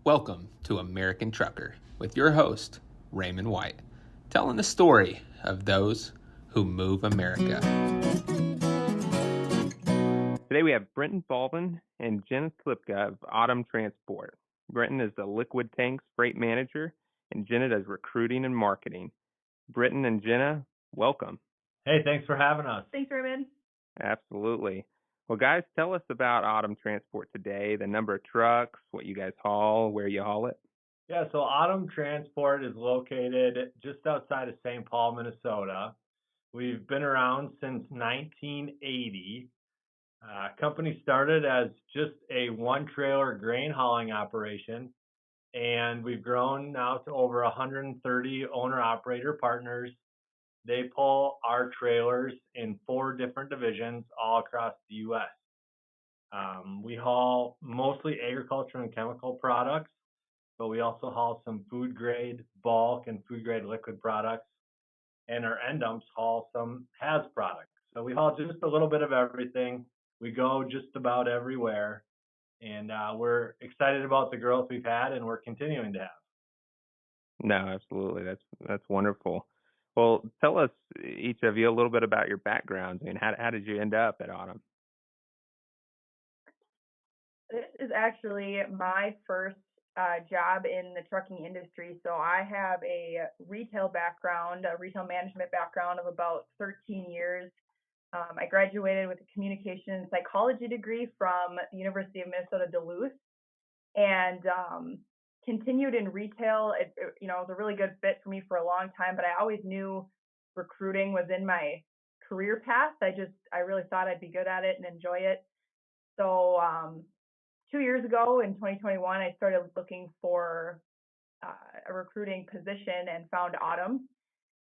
Welcome to American Trucker with your host, Raymond White, telling the story of those who move America. Today we have Brenton Baldwin and Jenna Slipka of Autumn Transport. Brenton is the liquid tanks freight manager, and Jenna does recruiting and marketing. Brenton and Jenna, welcome. Hey, thanks for having us. Thanks, Raymond. Absolutely. Well, guys, tell us about Autumn Transport today, the number of trucks, what you guys haul, where you haul it. Yeah, so Autumn Transport is located just outside of St. Paul, Minnesota. We've been around since 1980. Company started as just a one-trailer grain hauling operation, and we've grown now to over 130 owner-operator partners. They pull our trailers in 4 different divisions all across the U.S. We haul mostly agriculture and chemical products, but we also haul some food grade bulk and food grade liquid products, and our end dumps haul some HAZ products. So we haul just a little bit of everything. We go just about everywhere, and we're excited about the growth we've had, and we're continuing to have. No, absolutely. That's wonderful. Well, tell us, each of you, a little bit about your backgrounds. I mean, how did you end up at Autumn? This is actually my first job in the trucking industry. So I have a retail background, a retail management background of about 13 years. I graduated with a communication psychology degree from the University of Minnesota Duluth, and continued in retail. It was a really good fit for me for a long time, but I always knew recruiting was in my career path. I really thought I'd be good at it and enjoy it. So 2 years ago in 2021, I started looking for a recruiting position and found Autumn.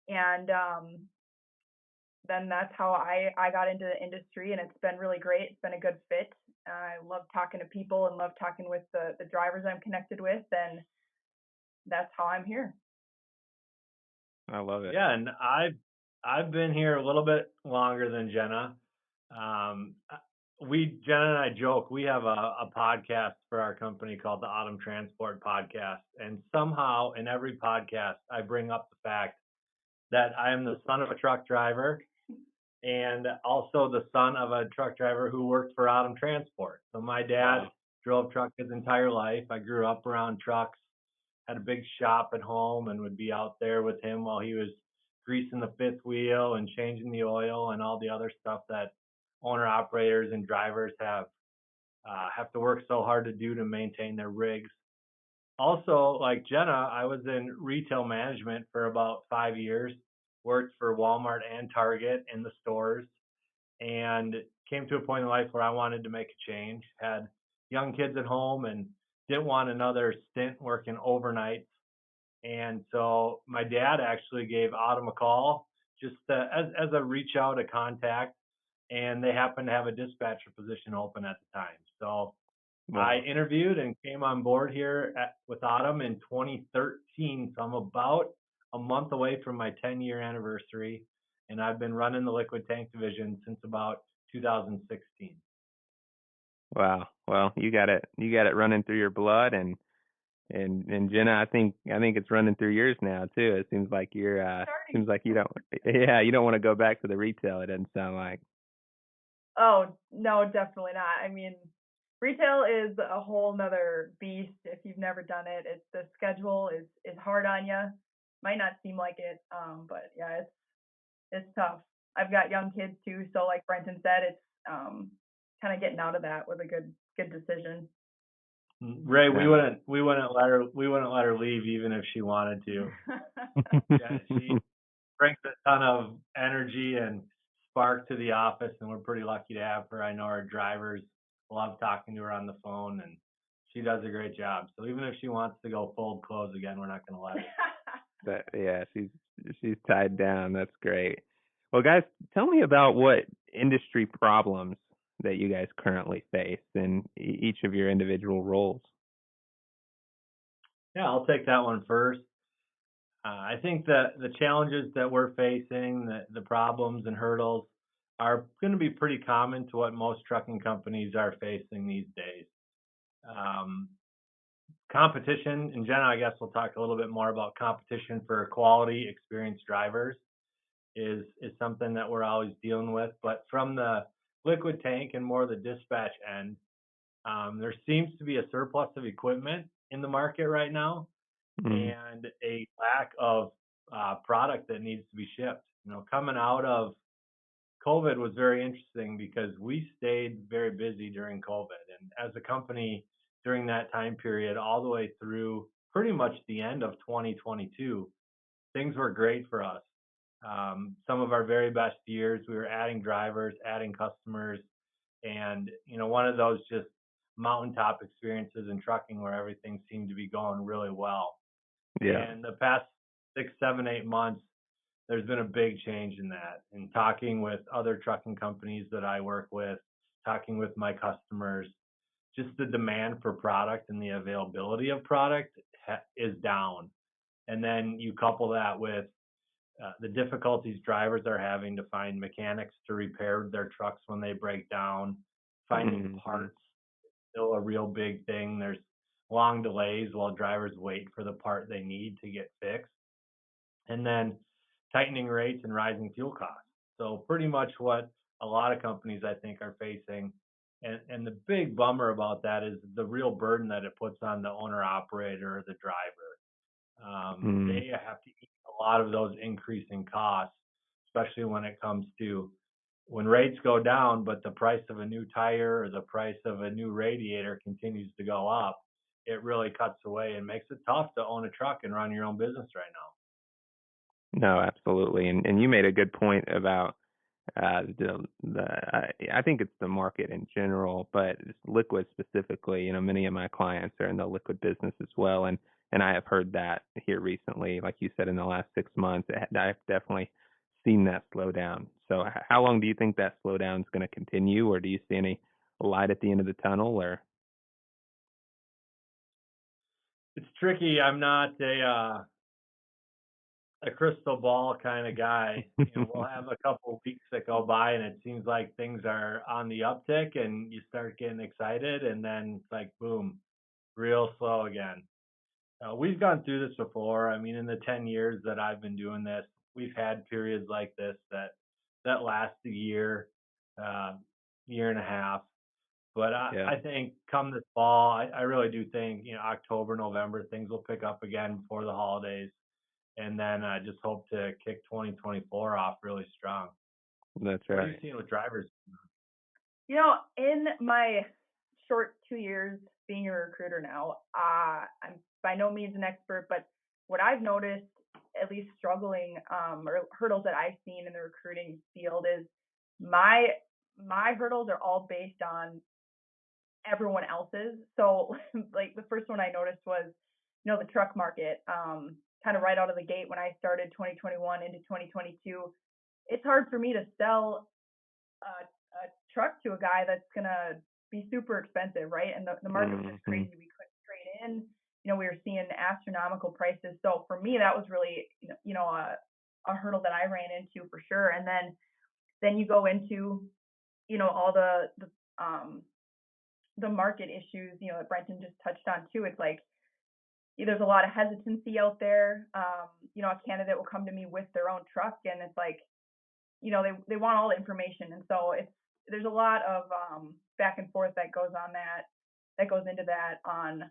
And then that's how I got into the industry, and it's been really great. It's been a good fit. I love talking to people and love talking with the drivers I'm connected with, and that's how I'm here. I love it. Yeah, and I've been here a little bit longer than Jenna. Jenna and I joke, we have a podcast for our company called the Autumn Transport Podcast. And somehow in every podcast, I bring up the fact that I am the son of a truck driver and also the son of a truck driver who worked for Autumn Transport. So my dad drove truck his entire life. I grew up around trucks, had a big shop at home, and would be out there with him while he was greasing the fifth wheel and changing the oil and all the other stuff that owner operators and drivers have to work so hard to do to maintain their rigs. Also, like Jenna, I was in retail management for about 5 years, worked for Walmart and Target in the stores, and came to a point in life where I wanted to make a change. Had young kids at home and didn't want another stint working overnights. And so my dad actually gave Autumn a call just as a reach out, a contact, and they happened to have a dispatcher position open at the time. So I interviewed and came on board here with Autumn in 2013. So I'm about a month away from my 10-year anniversary, and I've been running the liquid tank division since about 2016. Wow. Well, you got it running through your blood, and Jenna, I think it's running through yours now too. It seems like you don't want to go back to the retail. It doesn't sound like. Oh, no, definitely not. I mean, retail is a whole nother beast if you've never done it. The schedule is hard on you. Might not seem like it, but yeah, it's tough. I've got young kids too, so like Brenton said, it's kind of getting out of that was a good decision. Ray, we wouldn't let her leave even if she wanted to. Yeah, she brings a ton of energy and spark to the office, and we're pretty lucky to have her. I know our drivers love talking to her on the phone, and she does a great job. So even if she wants to go fold clothes again, we're not going to let her. She's tied down. That's great. Well, guys, tell me about what industry problems that you guys currently face in each of your individual roles. Yeah, I'll take that one first. I think that the challenges that we're facing, the problems and hurdles are going to be pretty common to what most trucking companies are facing these days. competition in general, I guess we'll talk a little bit more about competition for quality, experienced drivers is something that we're always dealing with. But from the liquid tank and more the dispatch end, there seems to be a surplus of equipment in the market right now Mm, and a lack of product that needs to be shipped. Coming out of COVID was very interesting because we stayed very busy during COVID. And as a company during that time period, all the way through pretty much the end of 2022, things were great for us. Some of our very best years, we were adding drivers, adding customers, and one of those just mountaintop experiences in trucking where everything seemed to be going really well. yeah. And the past 6, 7, 8 months, there's been a big change in that. And talking with other trucking companies that I work with, talking with my customers, just the demand for product and the availability of product is down. And then you couple that with the difficulties drivers are having to find mechanics to repair their trucks when they break down, finding Mhm. parts still a real big thing. There's long delays while drivers wait for the part they need to get fixed, and then tightening rates and rising fuel costs. So pretty much what a lot of companies I think are facing. And the big bummer about that is the real burden that it puts on the owner operator or the driver. Mm, They have to eat a lot of those increasing costs, especially when it comes to when rates go down, but the price of a new tire or the price of a new radiator continues to go up. It really cuts away and makes it tough to own a truck and run your own business right now. no, absolutely. And you made a good point about I think it's the market in general, but it's liquid specifically. Many of my clients are in the liquid business as well, and I have heard that here recently, like you said, in the last 6 months, I've definitely seen that slow down. So, how long do you think that slowdown is going to continue, or do you see any light at the end of the tunnel? Or It's tricky. I'm not a crystal ball kind of guy. We'll have a couple weeks that go by and it seems like things are on the uptick and you start getting excited and then it's like boom, real slow again. We've gone through this before. I mean, in the 10 years that I've been doing this, we've had periods like this that last a year, uh, year and a half. But yeah, I think come this fall, I really do think, October, November, things will pick up again before the holidays. And then I just hope to kick 2024 off really strong. that's What are you right. seeing with drivers? In my short 2 years being a recruiter now, I'm by no means an expert, but what I've noticed, at least struggling or hurdles that I've seen in the recruiting field, is my my hurdles are all based on everyone else's. So, like the first one I noticed was, the truck market. Kind of right out of the gate when I started 2021 into 2022, it's hard for me to sell a truck to a guy that's gonna be super expensive, right? And the market was just Hmm. crazy. We couldn't trade in. We were seeing astronomical prices. So for me, that was really a hurdle that I ran into for sure. And then you go into all the market issues that Brenton just touched on too. It's like there's a lot of hesitancy out there. A candidate will come to me with their own truck, and it's like they want all the information, and so there's a lot of back and forth that goes into that on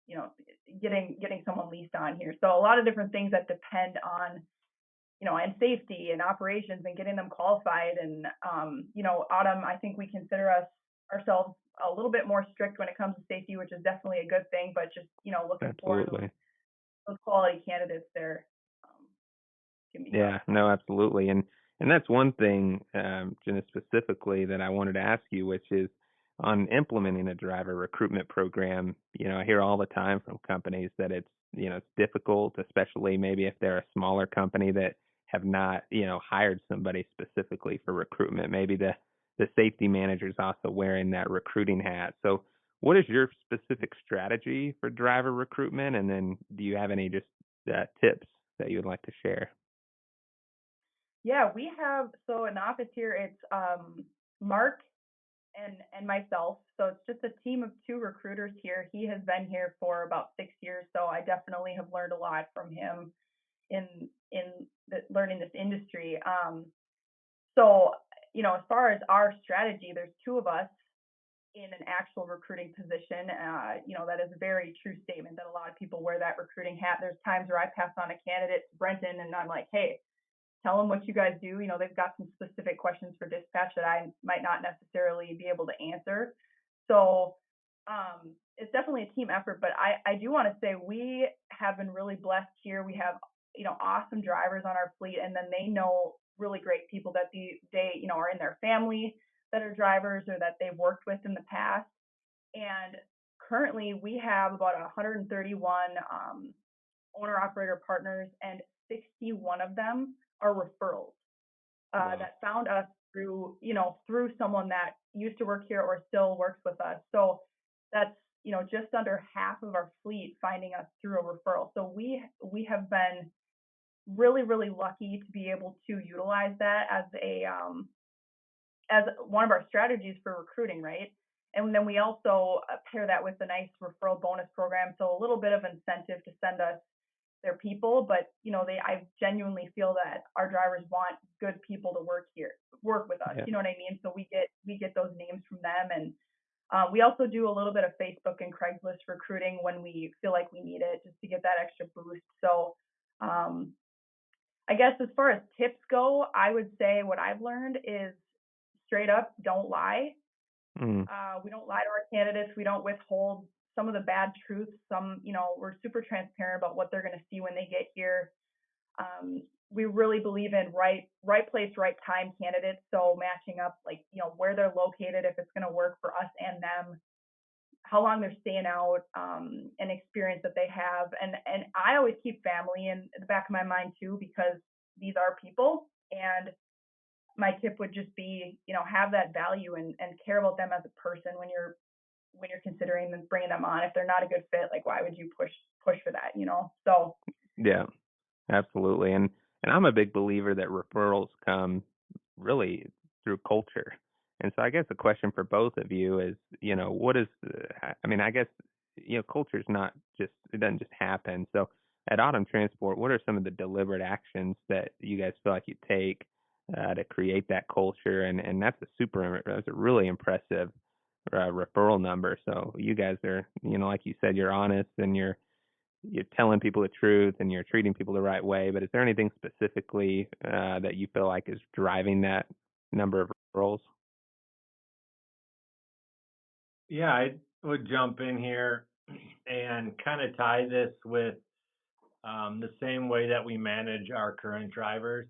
you know getting someone leased on here. So a lot of different things that depend on and safety and operations and getting them qualified. And Autumn, I think we consider ourselves a little bit more strict when it comes to safety, which is definitely a good thing. But just looking for Absolutely. those quality candidates there um, can be tough. Yeah, no, absolutely. And that's one thing, Jenna, specifically that I wanted to ask you, which is on implementing a driver recruitment program. I hear all the time from companies that it's difficult, especially maybe if they're a smaller company that have not, hired somebody specifically for recruitment. Maybe the safety manager's also wearing that recruiting hat. So what is your specific strategy for driver recruitment? And then do you have any just tips that you would like to share? Yeah, we have, so in the office here, it's Mark and myself. So it's just a team of two recruiters here. He has been here for about 6 years, so I definitely have learned a lot from him in learning this industry. So as far as our strategy, there's two of us in an actual recruiting position. That is a very true statement that a lot of people wear that recruiting hat. There's times where I pass on a candidate to Brenton and I'm like, hey, tell them what you guys do. They've got some specific questions for dispatch that I might not necessarily be able to answer. So it's definitely a team effort, but I do want to say we have been really blessed here. We have, awesome drivers on our fleet, and then they know really great people that they are in their family that are drivers or that they've worked with in the past. And currently we have about 131 owner operator partners, and 61 of them are referrals that found us through someone that used to work here or still works with us. So that's just under half of our fleet finding us through a referral. So we have been really, really lucky to be able to utilize that as one of our strategies for recruiting, right? And then we also pair that with a nice referral bonus program, so a little bit of incentive to send us their people. But I genuinely feel that our drivers want good people to work with us. Yeah. You know what I mean? So we get those names from them, and we also do a little bit of Facebook and Craigslist recruiting when we feel like we need it, just to get that extra boost. So I guess as far as tips go, I would say what I've learned is straight up, don't lie. We don't lie to our candidates. We don't withhold some of the bad truths. We're super transparent about what they're going to see when they get here. We really believe in right place, right time candidates. So matching up, where they're located, if it's going to work for us and them, how long they're staying out, and experience that they have. And I always keep family in the back of my mind too, because these are people. And my tip would just be, have that value and care about them as a person when you're considering them, bringing them on. If they're not a good fit, like, why would you push for that? So Yeah, absolutely. And I'm a big believer that referrals come really through culture. And so I guess the question for both of you is, what is I mean, I guess, culture is not just, it doesn't just happen. So at Autumn Transport, what are some of the deliberate actions that you guys feel like you take to create that culture? And that's a really impressive referral number. So you guys are, like you said, you're honest and you're telling people the truth and you're treating people the right way. But is there anything specifically that you feel like is driving that number of referrals? Yeah, I would jump in here and kind of tie this with the same way that we manage our current drivers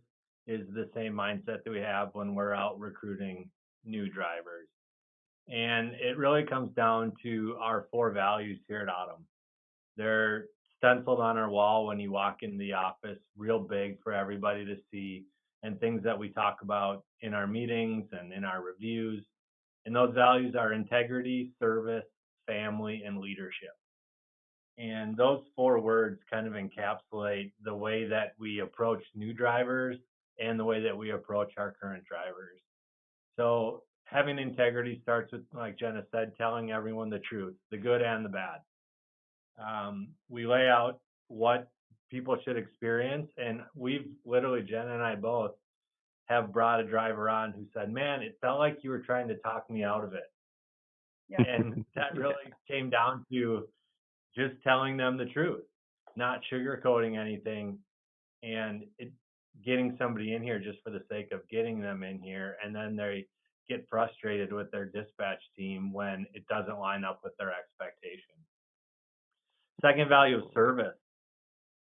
is the same mindset that we have when we're out recruiting new drivers. And it really comes down to our 4 values here at Autumn. They're stenciled on our wall when you walk in the office, real big for everybody to see, and things that we talk about in our meetings and in our reviews. And those values are integrity, service, family, and leadership. And those 4 words kind of encapsulate the way that we approach new drivers and the way that we approach our current drivers. So having integrity starts with, like Jenna said, telling everyone the truth, the good and the bad. We lay out what people should experience, and we've literally, Jenna and I both, have brought a driver on who said, man, it felt like you were trying to talk me out of it. yeah, And that really came down to just telling them the truth, not sugarcoating anything, and getting somebody in here just for the sake of getting them in here, and then they get frustrated with their dispatch team when it doesn't line up with their expectations. Second value of service.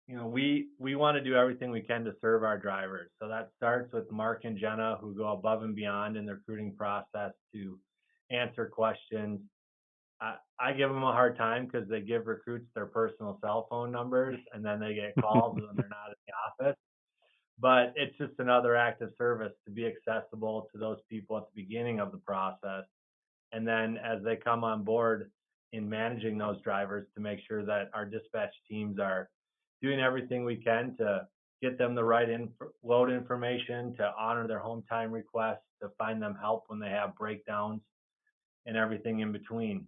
We want to do everything we can to serve our drivers. So that starts with Mark and Jenna, who go above and beyond in the recruiting process to answer questions. I give them a hard time because they give recruits their personal cell phone numbers, and then they get calls when they're not in the office. But it's just another act of service to be accessible to those people at the beginning of the process. And then as they come on board in managing those drivers, to make sure that our dispatch teams are doing everything we can to get them the right load information, to honor their home time requests, to find them help when they have breakdowns. and everything in between.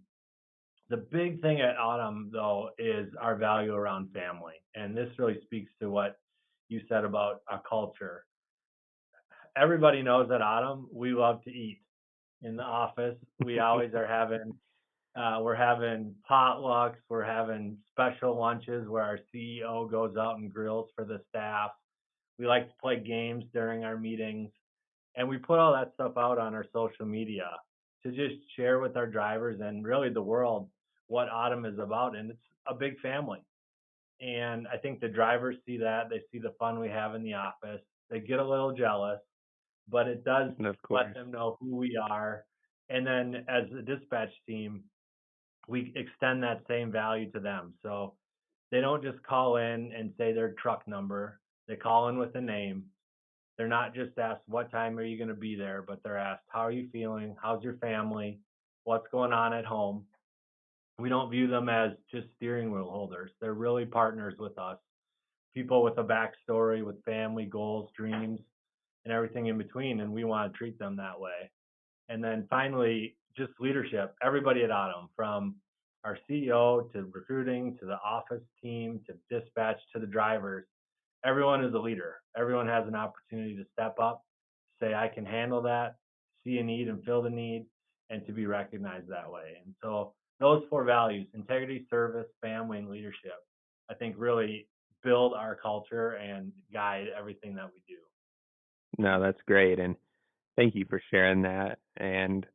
The big thing at Autumn, though, is our value around family. And this really speaks to what you said about our culture. Everybody knows at Autumn, we love to eat. In the office, we always are having, we're having potlucks, we're having special lunches where our CEO goes out and grills for the staff. We like to play games during our meetings, and we put all that stuff out on our social media to just share with our drivers and really the world what Autumn is about. And it's a big family. And I think the drivers see that. They see the fun we have in the office. They get a little jealous, but it does Of let course. them know who we are. And then as a dispatch team, we extend that same value to them. So they don't just call in and say their truck number. They call in with a name. They're not just asked, what time are you going to be there? But they're asked, how are you feeling? How's your family? What's going on at home? We don't view them as just steering wheel holders. They're really partners with us, people with a backstory, with family goals, dreams, and everything in between. And we want to treat them that way. And then finally, just leadership. Everybody at Autumn, from our CEO to recruiting to the office team to dispatch to the drivers, everyone is a leader. Everyone has an opportunity to step up, say, I can handle that, see a need and fill the need, and to be recognized that way. And so those four values, integrity, service, family, and leadership, I think really build our culture and guide everything that we do. No, that's great, and thank you for sharing that. And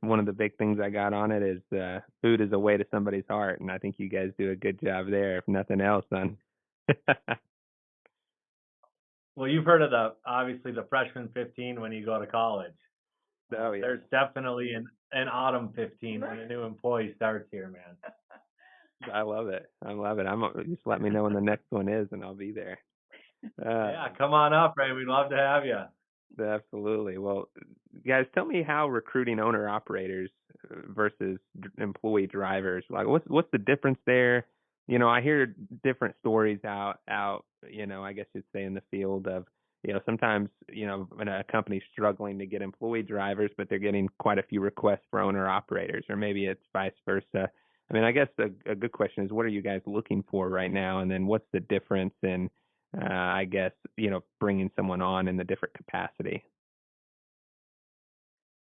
one of the big things I got on it is food is a way to somebody's heart, and I think you guys do a good job there, if nothing else. On Well, you've heard of obviously the freshman 15 when you go to college. oh yeah, There's definitely an autumn 15 when a new employee starts here, man. I love it. I love it. Just let me know when the next one is, and I'll be there. Yeah, come on up, Ray. We'd love to have you. Absolutely. Well, guys, tell me how recruiting owner operators versus employee drivers. Like, what's the difference there? I hear different stories out. I guess you'd say in the field of, sometimes when a company's struggling to get employee drivers, but they're getting quite a few requests for owner operators, or maybe it's vice versa. I mean, I guess a good question is, what are you guys looking for right now, and then what's the difference in I guess, bringing someone on in the different capacity.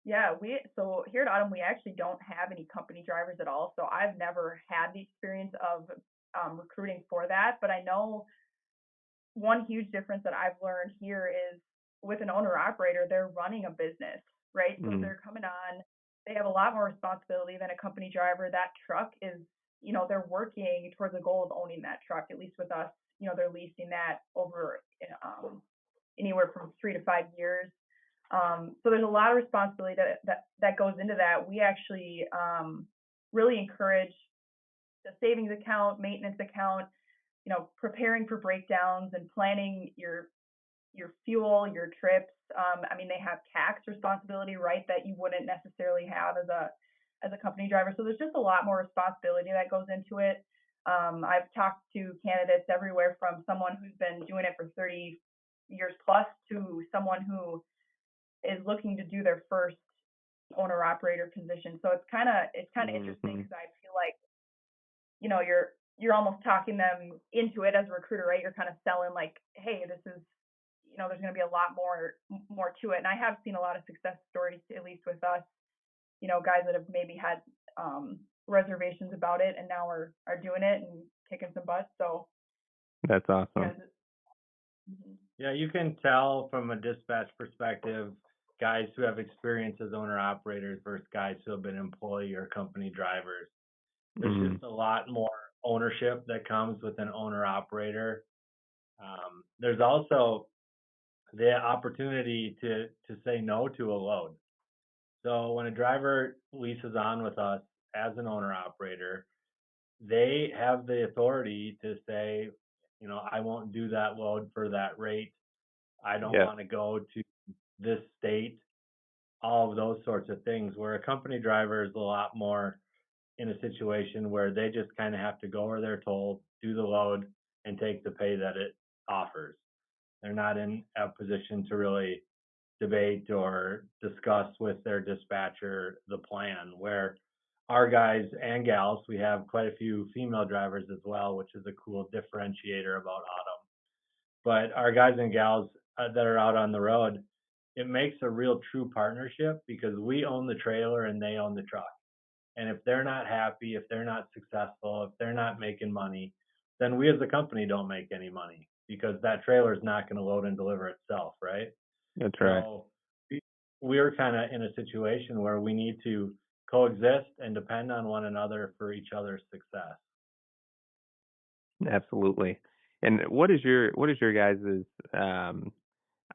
Yeah, so here at Autumn we actually don't have any company drivers at all. So I've never had the experience of recruiting for that, but I know one huge difference that I've learned here is with an owner operator, they're running a business, right? So Mm, they're coming on, they have a lot more responsibility than a company driver. That truck is, they're working towards the goal of owning that truck. At least with us, they're leasing that over anywhere from 3 to 5 years. So there's a lot of responsibility that goes into that. We actually really encourage the savings account, maintenance account, preparing for breakdowns and planning your fuel, your trips. I mean, they have tax responsibility, right, that you wouldn't necessarily have as a company driver. So there's just a lot more responsibility that goes into it. I've talked to candidates everywhere from someone who's been doing it for 30 years plus to someone who is looking to do their first owner operator position. So it's kind of interesting mhm. because I feel like you're almost talking them into it as a recruiter, right? You're kind of selling like, hey, this is there's going to be a lot more to it. And I have seen a lot of success stories, at least with us, guys that have maybe had reservations about it and now are doing it and kicking some butt. So That's yeah. awesome. Mhm. Yeah, you can tell from a dispatch perspective, guys who have experience as owner operators versus guys who have been employee or company drivers. There's Mm, just a lot more ownership that comes with an owner operator. There's also the opportunity to say no to a load. So when a driver leases on with us as an owner operator, they have the authority to say, I won't do that load for that rate. I don't yeah, want to go to this state, all of those sorts of things. Where a company driver is a lot more in a situation where they just kind of have to go where they're told, do the load, and take the pay that it offers. They're not in a position to really debate or discuss with their dispatcher the plan. Where our guys and gals, we have quite a few female drivers as well, which is a cool differentiator about Autumn. But our guys and gals that are out on the road, it makes a real true partnership because we own the trailer and they own the truck. And if they're not happy, if they're not successful, if they're not making money, then we as a company don't make any money because that trailer is not going to load and deliver itself, right? That's right. So we, we're kind of in a situation where we need to coexist and depend on one another for each other's success. Absolutely. And what is your guys'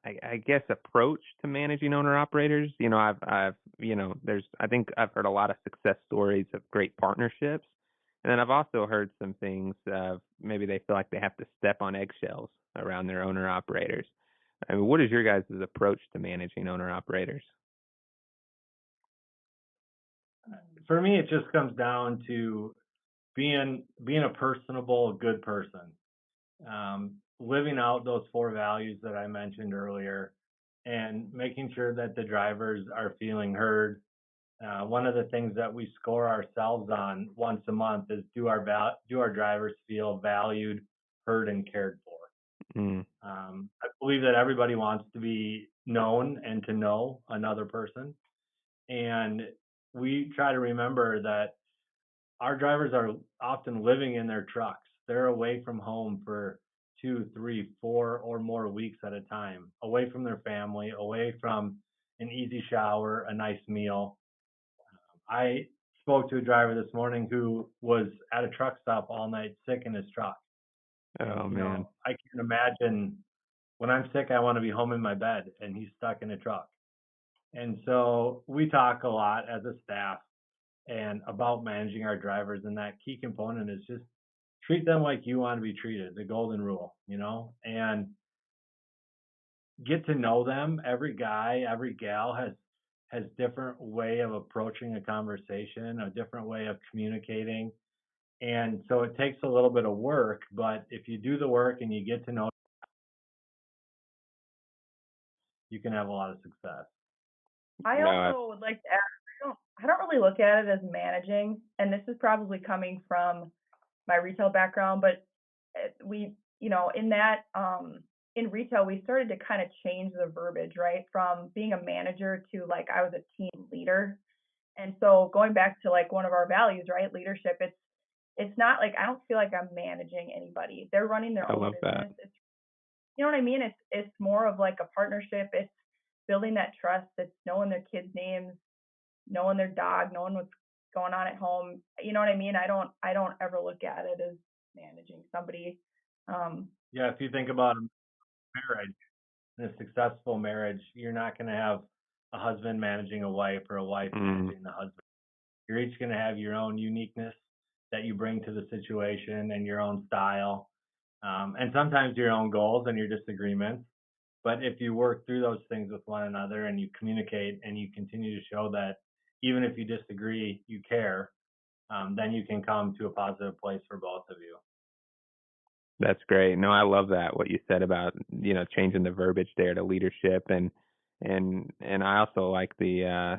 I guess approach to managing owner operators? I've there's I think I've heard a lot of success stories of great partnerships. And then I've also heard some things of maybe they feel like they have to step on eggshells around their owner operators. I mean, what is your guys' approach to managing owner operators? For me, it just comes down to being a personable, good person, living out those four values that I mentioned earlier, and making sure that the drivers are feeling heard. One of the things that we score ourselves on once a month is do our drivers feel valued, heard, and cared for. Mm. I believe that everybody wants to be known and to know another person, and we try to remember that our drivers are often living in their trucks. They're away from home for 2, 3, 4, or more weeks at a time, away from their family, away from an easy shower, a nice meal. I spoke to a driver this morning who was at a truck stop all night sick in his truck. And, Oh man. I can imagine when I'm sick, I want to be home in my bed, and he's stuck in a truck. And so we talk a lot as a staff and about managing our drivers. And that key component is just treat them like you want to be treated, the golden rule, and get to know them. Every guy, every gal has different way of approaching a conversation, a different way of communicating. And so it takes a little bit of work, but if you do the work and you get to know, you can have a lot of success. I No, also would like to add, I don't really look at it as managing, and this is probably coming from my retail background, but we, in that, in retail, we started to kind of change the verbiage, right? From being a manager to like I was a team leader. And so going back to like one of our values, right? Leadership, it's not like I don't feel like I'm managing anybody. They're running their I own love that. business. You know what I mean? It's more of like a partnership. It's building that trust. It's knowing their kids' names, knowing their dog, knowing what's going on at home. You know what I mean? I don't ever look at it as managing somebody. Um, Yeah, if you think about a marriage, in a successful marriage, you're not going to have a husband managing a wife or a wife Mm, managing the husband. You're each going to have your own uniqueness that you bring to the situation and your own style, and sometimes your own goals and your disagreements. But if you work through those things with one another and you communicate and you continue to show that even if you disagree, you care, then you can come to a positive place for both of you. that's great. No, I love that what you said about, changing the verbiage there to leadership and I also like the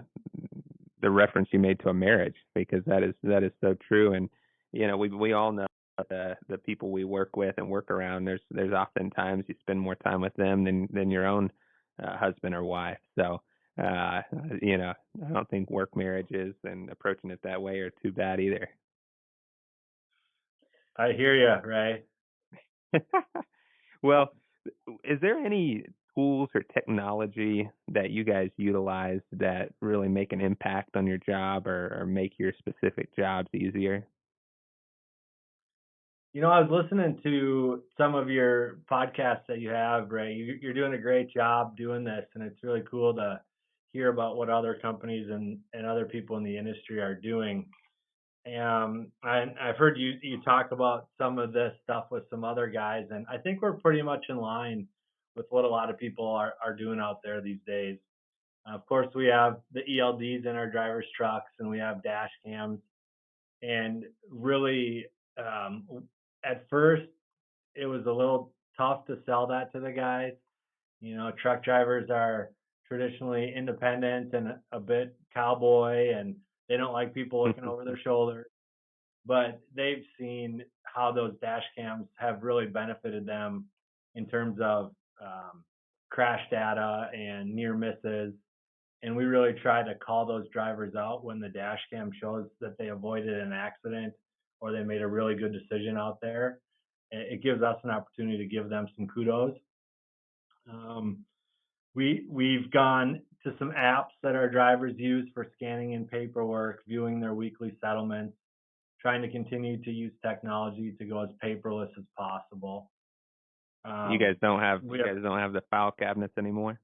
reference you made to a marriage because that is so true and we all know the people we work with and work around there's often times you spend more time with them than your own husband or wife. So uh I don't think work marriages and approaching it that way are too bad either. I hear you, Ray. Well, is there any tools or technology that you guys utilize that really make an impact on your job or make your specific jobs easier? I was listening to some of your podcasts that you have, Ray. You're doing a great job doing this, and it's really cool to hear about what other companies and other people in the industry are doing. I've heard you talk about some of this stuff with some other guys, and I think we're pretty much in line with what a lot of people are doing out there these days. Of course, we have the ELDs in our drivers' trucks, and we have dash cams. And really, at first, it was a little tough to sell that to the guys. Truck drivers are traditionally independent and a bit cowboy, and they don't like people looking over their shoulder. But they've seen how those dash cams have really benefited them in terms of um, crash data and near misses. And we really try to call those drivers out when the dash cam shows that they avoided an accident or they made a really good decision out there. It gives us an opportunity to give them some kudos. Um, we've gone to some apps that our drivers use for scanning in paperwork, viewing their weekly settlements, trying to continue to use technology to go as paperless as possible. You guys don't have We you have, guys don't have the file cabinets anymore?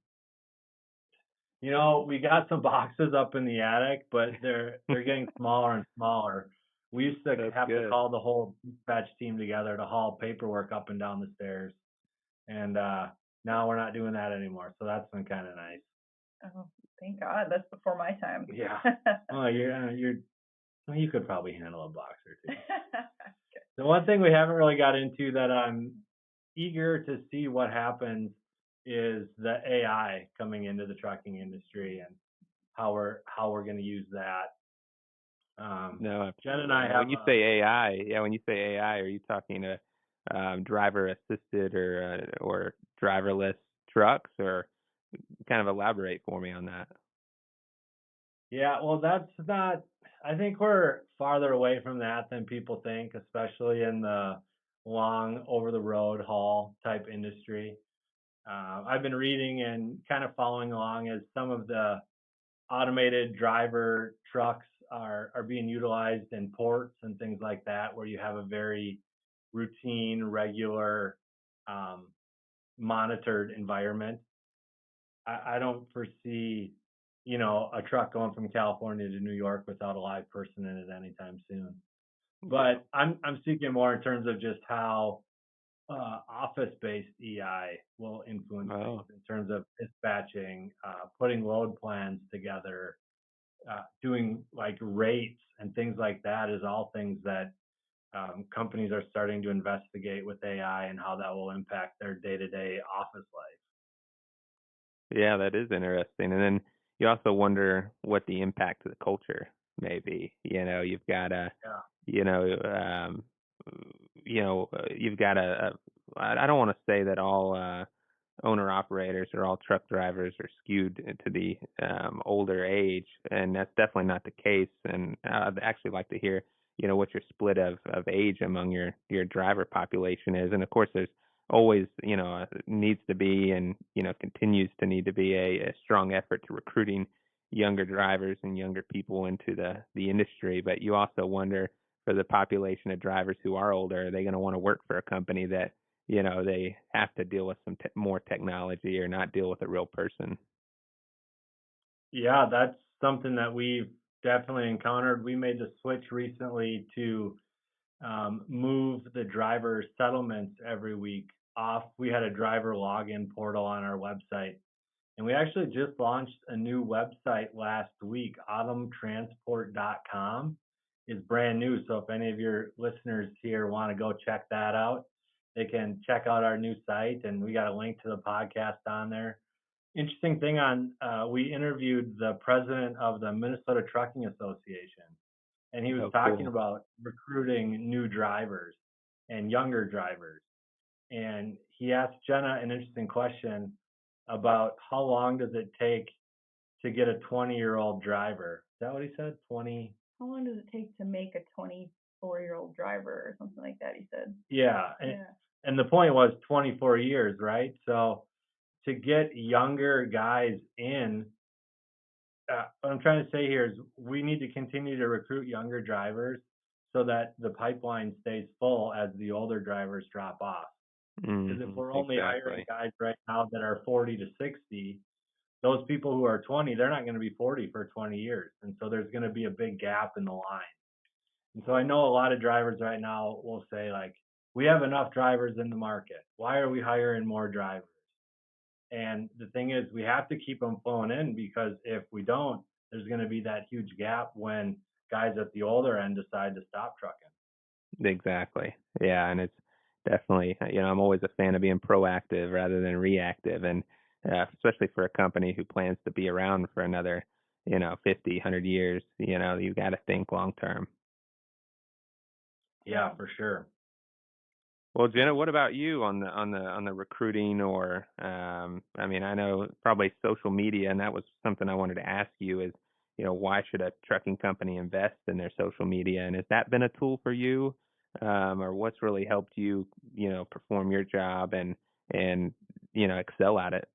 we got some boxes up in the attic, but they're getting smaller and smaller. We used to That's have to good. call the whole dispatch team together to haul paperwork up and down the stairs, and now we're not doing that anymore. So that's been kind of nice. Oh, thank God. That's before my time. Yeah. Well, well, you could probably handle a box or two. The one thing we haven't really got into that I'm eager to see what happens is the AI coming into the trucking industry and how we're going to use that. No, Jen and I absolutely. have When you say AI, are you talking driver assisted or driverless trucks, or kind of elaborate for me on that? yeah, well, that's not. I think we're farther away from that than people think, especially in the long over the road haul type industry. I've been reading and kind of following along as some of the automated driver trucks are being utilized in ports and things like that, where you have a very routine, regular, um, monitored environment. I don't foresee, a truck going from California to New York without a live person in it anytime soon. But I'm speaking more in terms of just how office-based EI will influence things Oh, in terms of dispatching, putting load plans together, doing like rates and things like that is all things that companies are starting to investigate with AI and how that will impact their day-to-day office life. yeah, that is interesting. And then you also wonder what the impact to the culture may be. You've got Yeah. you know, you've got I don't want to say that all owner operators or all truck drivers are skewed to the older age, and that's definitely not the case. And I'd actually like to hear, what your split of age among your driver population is. And of course, there's always, needs to be and continues to need to be a strong effort to recruiting younger drivers and younger people into the industry. But you also wonder for the population of drivers who are older, are they going to want to work for a company that they have to deal with some more technology or not deal with a real person? Yeah, that's something that we've definitely encountered. We made the switch recently to move the driver settlements every week off. We had a driver login portal on our website, and we actually just launched a new website last week. autumntransport.com is brand new. So if any of your listeners here want to go check that out, they can check out our new site, and we got a link to the podcast on there. Interesting thing we interviewed the president of the Minnesota Trucking Association, and he was Oh, talking cool. about recruiting new drivers and younger drivers. And he asked Jenna an interesting question about how long does it take to get a 20-year-old driver. Is that what he said? 20? How long does it take to make a 24-year-old driver or something like that, he said? Yeah. And, Yeah. and the point was 24 years, right? So to get younger guys in, what I'm trying to say here is we need to continue to recruit younger drivers so that the pipeline stays full as the older drivers drop off. Because if we're only hiring Exactly. guys right now that are 40 to 60, those people who are 20, they're not going to be 40 for 20 years. And so there's going to be a big gap in the line. And so I know a lot of drivers right now will say, like, we have enough drivers in the market. Why are we hiring more drivers? And the thing is, we have to keep them flowing in, because if we don't, there's going to be that huge gap when guys at the older end decide to stop trucking. Exactly. Yeah, and it's definitely, I'm always a fan of being proactive rather than reactive. And especially for a company who plans to be around for another, 50, 100 years. You got to think long term. Yeah, Yeah. for sure. Well, Jenna, what about you on the recruiting or I mean, I know probably social media, and that was something I wanted to ask you is, why should a trucking company invest in their social media? And has that been a tool for you? Or what's really helped you, perform your job and excel at it?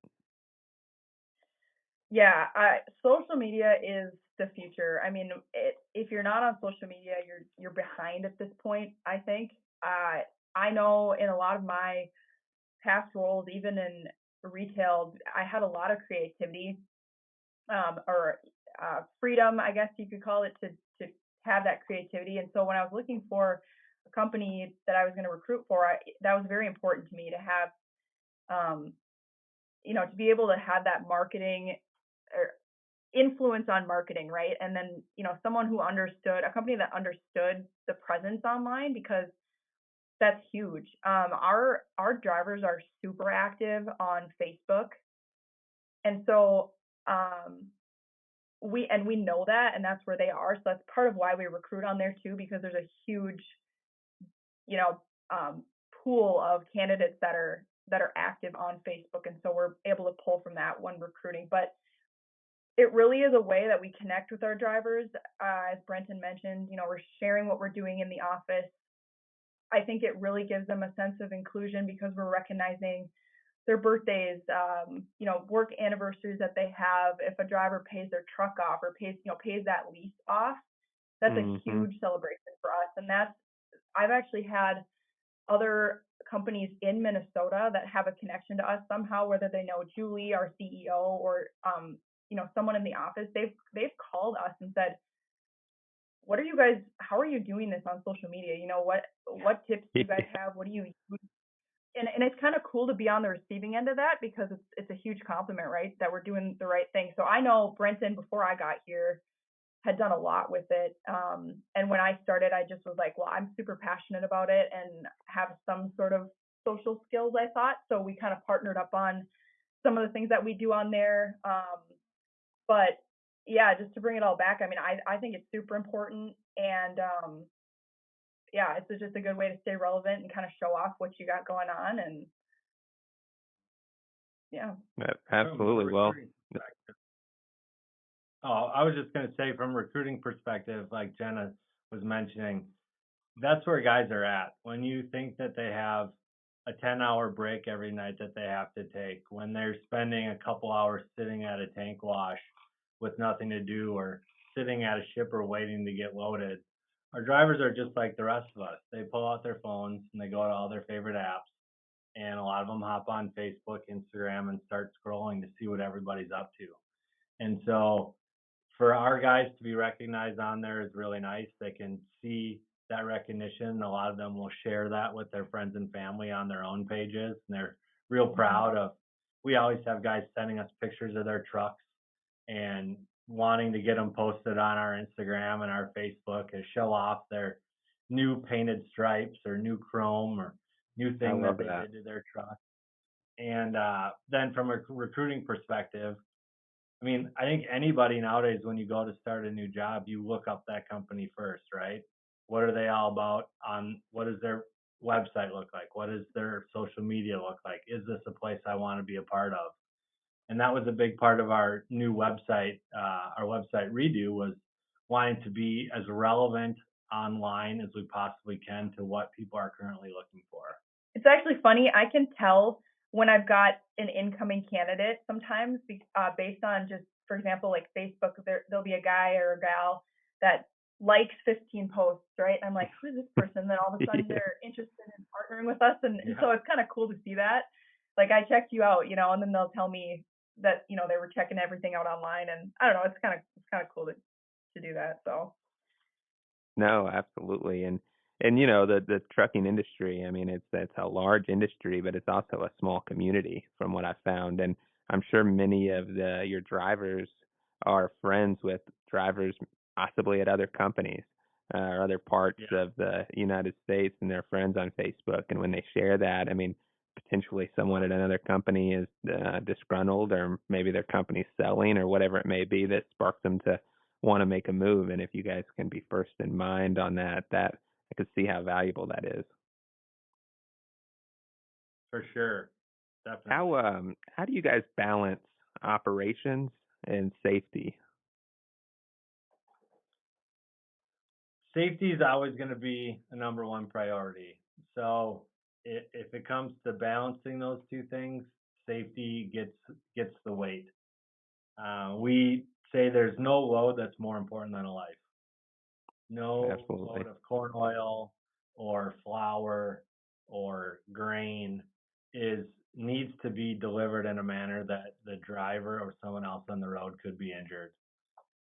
Yeah, social media is the future. I mean, if you're not on social media, you're behind at this point, I think. I know in a lot of my past roles, even in retail, I had a lot of creativity, or freedom, I guess you could call it, to have that creativity. And so when I was looking for a company that I was going to recruit for, that was very important to me to have, um, to be able to have that marketing or influence on marketing, right? And then, someone who understood a company that understood the presence online, because that's huge. Our drivers are super active on Facebook, and so we know that, and that's where they are. So that's part of why we recruit on there too, because there's a huge, you know, um, pool of candidates that are active on Facebook, and so we're able to pull from that when recruiting. But it really is a way that we connect with our drivers. As Brenton mentioned, we're sharing what we're doing in the office. I think it really gives them a sense of inclusion because we're recognizing their birthdays, work anniversaries that they have. If a driver pays their truck off or pays that lease off, that's a Hmm. huge celebration for us. And I've actually had other companies in Minnesota that have a connection to us somehow, whether they know Julie, our CEO, or someone in the office. They've called us and said, "What are you guys? How are you doing this on social media? What tips do you guys have? What do you use?" And it's kind of cool to be on the receiving end of that because it's a huge compliment, right? That we're doing the right thing. So I know Brenton, before I got here, had done a lot with it. And when I started, I just was like, well, I'm super passionate about it and have some sort of social skills, I thought. So we kind of partnered up on some of the things that we do on there. But yeah, just to bring it all back, I mean, I think it's super important. And yeah, it's just a good way to stay relevant and kind of show off what you got going on. And yeah. From a Absolutely. Well, recruiting perspective. Oh, I was just going to say from a recruiting perspective, like Jenna was mentioning, that's where guys are at. When you think that they have a 10-hour break every night that they have to take, when they're spending a couple hours sitting at a tank wash with nothing to do or sitting at a shipper waiting to get loaded, our drivers are just like the rest of us. They pull out their phones and they go to all their favorite apps. And a lot of them hop on Facebook, Instagram, and start scrolling to see what everybody's up to. And so for our guys to be recognized on there is really nice. They can see that recognition. A lot of them will share that with their friends and family on their own pages, and they're real proud of. We always have guys sending us pictures of their trucks and wanting to get them posted on our Instagram and our Facebook and show off their new painted stripes or new chrome or new I thing that love they that. did to their truck. And then from a recruiting perspective, I mean, I think anybody nowadays, when you go to start a new job, you look up that company first, right? What are they all about? What does their website look like? What does their social media look like? Is this a place I want to be a part of? And that was a big part of our new website. Our website redo was wanting to be as relevant online as we possibly can to what people are currently looking for. It's actually funny. I can tell when I've got an incoming candidate sometimes, based on just, for example, like Facebook, there'll be a guy or a gal that likes 15 posts, right? And I'm like, who's this person? Then all of a sudden Yeah. they're interested in partnering with us. And so Yeah. it's kind of cool to see that. Like I checked you out, and then they'll tell me that, they were checking everything out online. And I don't know, it's kind of cool to do that. So No, absolutely. And the trucking industry, I mean, it's a large industry, but it's also a small community from what I've found. And I'm sure many of your drivers are friends with drivers possibly at other companies or other parts Yeah. of the United States, and they're friends on Facebook. And when they share that, I mean, potentially someone at another company is disgruntled, or maybe their company's selling, or whatever it may be that sparks them to want to make a move. And if you guys can be first in mind on that, that I could see how valuable that is. For sure. Definitely. How do you guys balance operations and safety? Safety is always going to be a number one priority. So if it comes to balancing those two things, safety gets the weight. We say there's no load that's more important than a life. No Absolutely. load of corn oil or flour or grain is needs to be delivered in a manner that the driver or someone else on the road could be injured.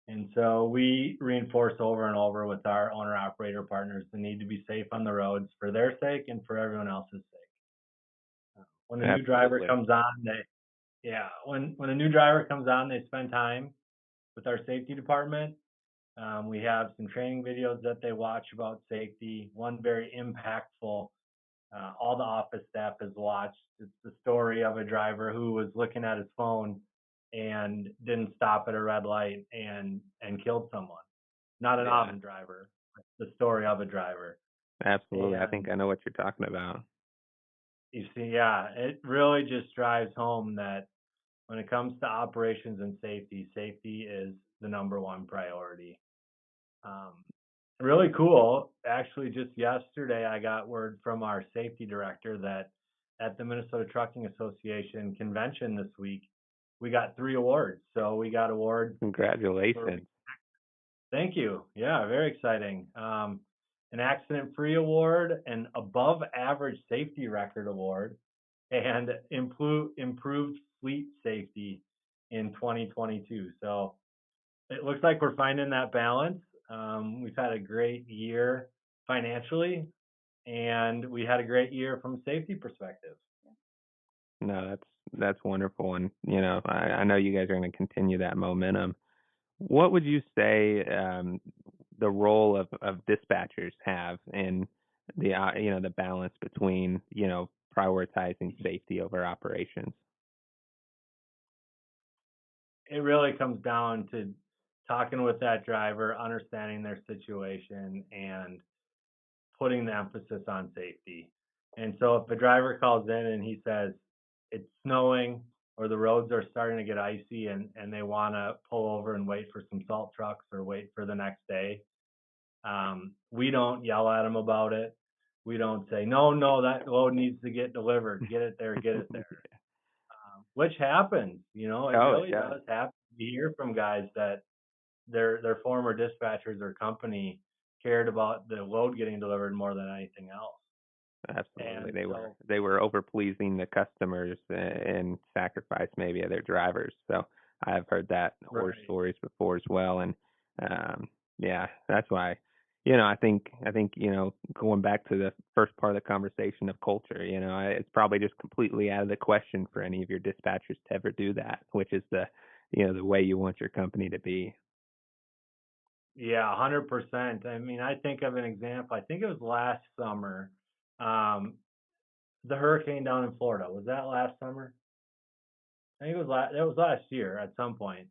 And so we reinforce over and over with our owner operator partners the need to be safe on the roads for their sake and for everyone else's sake. When a new driver Absolutely. comes on, when a new driver comes on, they spend time with our safety department. We have some training videos that they watch about safety. One very impactful, all the office staff has watched. It's the story of a driver who was looking at his phone and didn't stop at a red light and killed someone. Not an Yeah, Autumn driver, the story of a driver. absolutely. I And think I know what you're talking about. you see, yeah, it really just drives home that when it comes to operations and safety, safety is the number one priority. Um, Really cool. Actually, just yesterday, I got word from our safety director that at the Minnesota Trucking Association convention this week, we got 3 awards. So we got awards for, Congratulations. thank you. Yeah, very exciting. An accident-free award, an above average safety record award, and improved fleet safety in 2022. So it looks like we're finding that balance. We've had a great year financially, and we had a great year from a safety perspective. No, that's wonderful, and I know you guys are going to continue that momentum. What would you say the role of dispatchers have in the balance between prioritizing safety over operations? It really comes down to talking with that driver, understanding their situation, and putting the emphasis on safety. And so if a driver calls in and he says it's snowing or the roads are starting to get icy and they want to pull over and wait for some salt trucks or wait for the next day, we don't yell at them about it. We don't say, no, no, that load needs to get delivered. Get it there, get it there. Which happens, it Oh, it really does. does happen. You hear from guys that their former dispatchers or company cared about the load getting delivered more than anything else. Absolutely. And so, They were over pleasing the customers and sacrificed maybe of their drivers. So I've heard that horror right. stories before as well. And yeah, that's why I think going back to the first part of the conversation of culture, it's probably just completely out of the question for any of your dispatchers to ever do that, which is the way you want your company to be. Yeah, 100%. I mean, I think of an example. I think it was last summer. Um, the hurricane down in Florida. Was that last summer? I think it was last year at some point.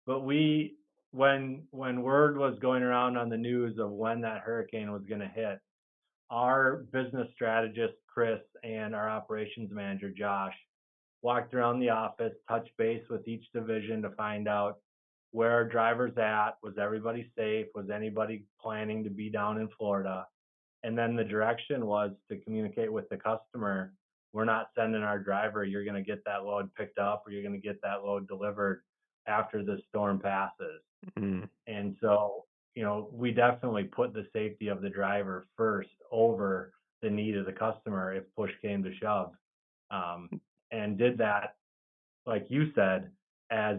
But when word was going around on the news of when that hurricane was going to hit, our business strategist Chris and our operations manager Josh walked around the office, touched base with each division to find out where our drivers at, was everybody safe, was anybody planning to be down in Florida, and then the direction was to communicate with the customer. We're not sending our driver. You're going to get that load picked up, or you're going to get that load delivered after the storm passes. Mm. And so, we definitely put the safety of the driver first over the need of the customer if push came to shove. Um, and did that, like you said, as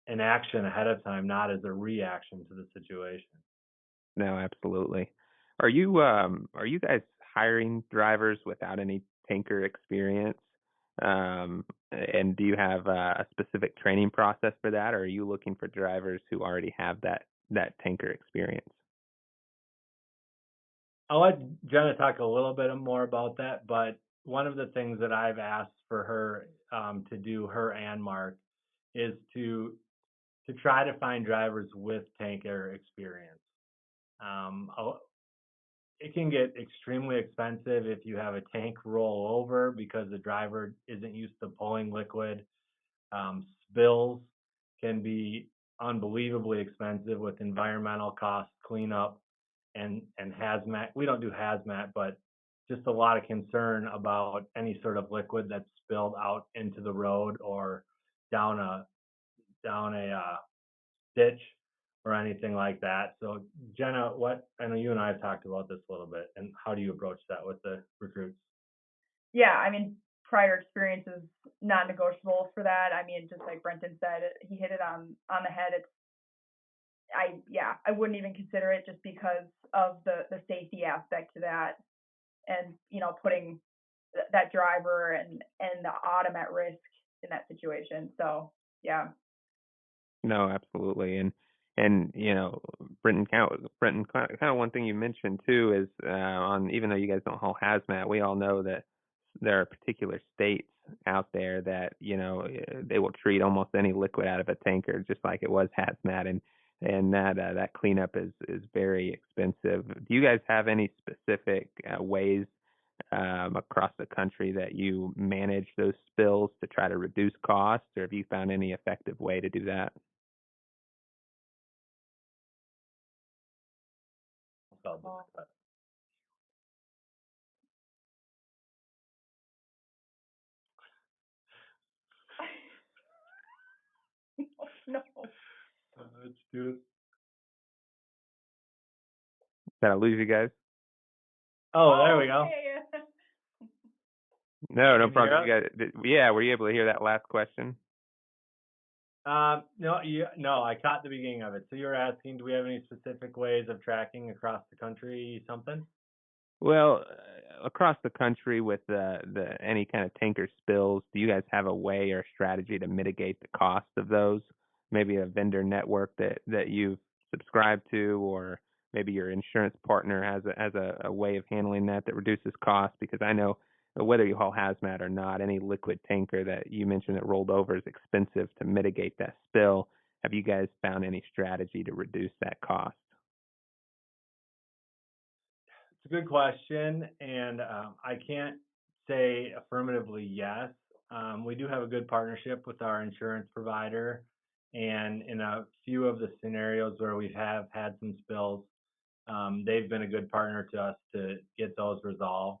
an action ahead of time, not as a reaction to the situation. No, absolutely. Are you guys hiring drivers without any tanker experience? And do you have a specific training process for that, or are you looking for drivers who already have that tanker experience? I'll let Jenna talk a little bit more about that, but one of the things that I've asked for her to do, her and Mark, is to try to find drivers with tanker experience. It can get extremely expensive if you have a tank roll over because the driver isn't used to pulling liquid. Spills can be unbelievably expensive with environmental costs, cleanup, and hazmat. We don't do hazmat, but just a lot of concern about any sort of liquid that's spilled out into the road or down a ditch or anything like that. So Jenna, what I know you and I have talked about this a little bit, and how do you approach that with the recruits? Yeah, I mean, prior experience is not negotiable for that. I mean, just like Brenton said, he hit it on the head. I wouldn't even consider it just because of the safety aspect to that, and putting that driver and the autumn at risk in that situation. So yeah. No, absolutely. And Brenton, kind of one thing you mentioned too is on even though you guys don't haul hazmat, we all know that there are particular states out there that they will treat almost any liquid out of a tanker just like it was hazmat, and that cleanup is very expensive. Do you guys have any specific ways across the country that you manage those spills to try to reduce costs, or have you found any effective way to do that? Oh. No. Let's do it. Did I lose you guys? Oh, there we go. Okay. No, no Can you hear problem. us? Yeah, were you able to hear that last question? No, I caught the beginning of it. So you were asking, do we have any specific ways of tracking across the country something? Well, across the country with the any kind of tanker spills, do you guys have a way or strategy to mitigate the cost of those? Maybe a vendor network that you've subscribed to, or maybe your insurance partner has a way of handling that reduces costs. Because I know whether you haul hazmat or not, any liquid tanker that you mentioned that rolled over is expensive to mitigate that spill. Have you guys found any strategy to reduce that cost? It's a good question, and I can't say affirmatively yes. We do have a good partnership with our insurance provider, and in a few of the scenarios where we have had some spills, they've been a good partner to us to get those resolved.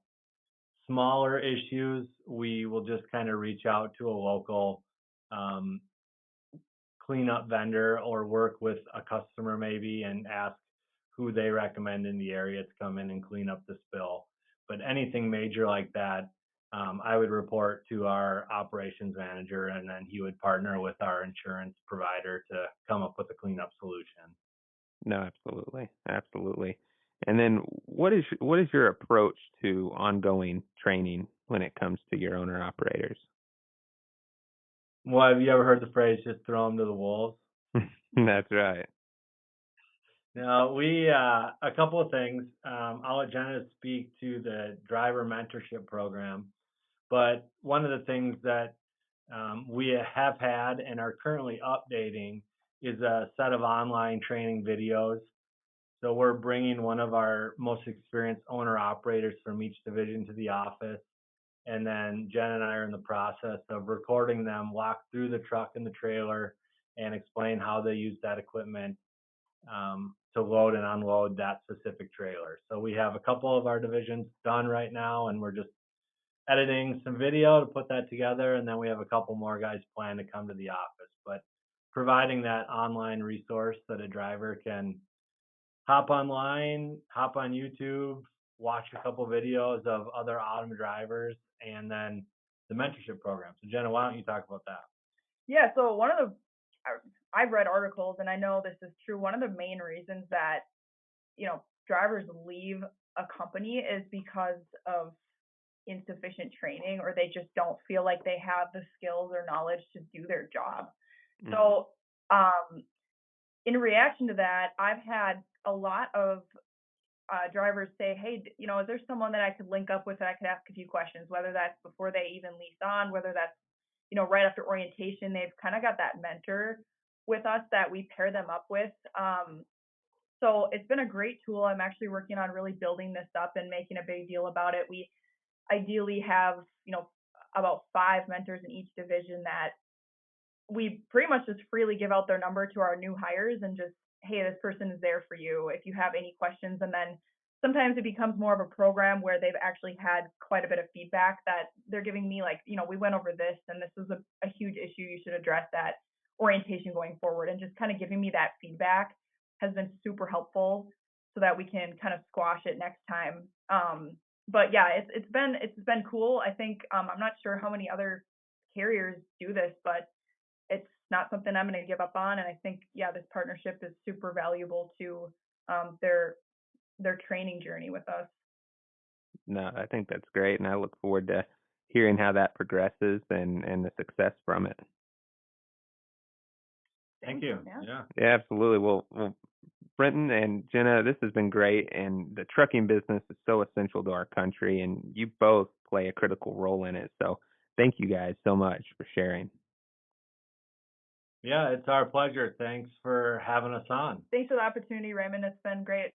Smaller issues, we will just kind of reach out to a local um, cleanup vendor or work with a customer maybe and ask who they recommend in the area to come in and clean up the spill. But anything major like that, I would report to our operations manager, and then he would partner with our insurance provider to come up with a cleanup solution. No, absolutely. Absolutely. And then what is your approach to ongoing training when it comes to your owner operators? Well, have you ever heard the phrase "just throw them to the wolves"? That's right. No, a couple of things. I'll let Jenna speak to the driver mentorship program, but one of the things that we have had and are currently updating is a set of online training videos. So we're bringing one of our most experienced owner operators from each division to the office. And then Jen and I are in the process of recording them walk through the truck and the trailer and explain how they use that equipment to load and unload that specific trailer. So we have a couple of our divisions done right now, and we're just editing some video to put that together, and then we have a couple more guys planned to come to the office. But providing that online resource that a driver can hop online, hop on YouTube, watch a couple videos of other autumn drivers, and then the mentorship program. So Jenna, why don't you talk about that? Yeah, so I've read articles and I know this is true. One of the main reasons that, drivers leave a company is because of insufficient training, or they just don't feel like they have the skills or knowledge to do their job. Mhm. So, in reaction to that, I've had a lot of drivers say, hey, is there someone that I could link up with that I could ask a few questions, whether that's before they even lease on, whether that's, right after orientation, they've kind of got that mentor with us that we pair them up with. So it's been a great tool. I'm actually working on really building this up and making a big deal about it. We ideally have, about 5 mentors in each division that we pretty much just freely give out their number to our new hires and just, hey, this person is there for you if you have any questions. And then sometimes it becomes more of a program where they've actually had quite a bit of feedback that they're giving me, like, we went over this and this is a huge issue. You should address that orientation going forward. And just kind of giving me that feedback has been super helpful so that we can kind of squash it next time. But yeah, it's been cool. I think I'm not sure how many other carriers do this, but it's not something I'm going to give up on. And I think, yeah, this partnership is super valuable to their training journey with us. No, I think that's great, and I look forward to hearing how that progresses and the success from it. Thank you. Yeah. Yeah. Yeah, absolutely. Well, Brenton and Jenna, this has been great, and the trucking business is so essential to our country, and you both play a critical role in it. So thank you guys so much for sharing. Yeah, it's our pleasure. Thanks for having us on. Thanks for the opportunity, Raymond. It's been great.